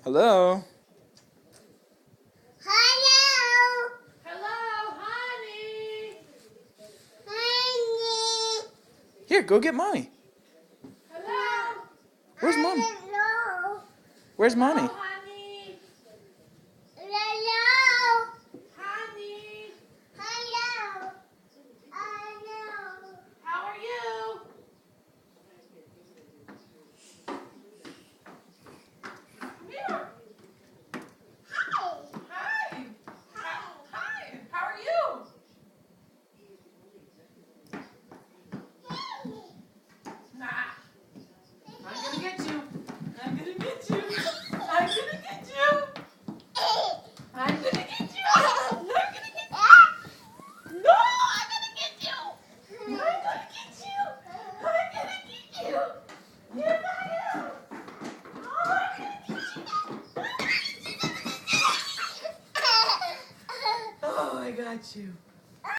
Hello? Hello. Hello, honey. Honey. Here, go get mommy. Hello. Where's mommy? Hello. Where's Hello, mommy? honey. Hello. Honey. Hello. Hello. How are you? Come here. Hi. Hi. Hi. How are you? Nah. I'm gonna get you. I'm gonna get you. I'm gonna get you. I'm gonna get you. I'm gonna get you. No, I'm gonna get you. I'm gonna get you. I'm gonna get you. Yes, I am. Oh, I'm gonna get you. Oh, I got you.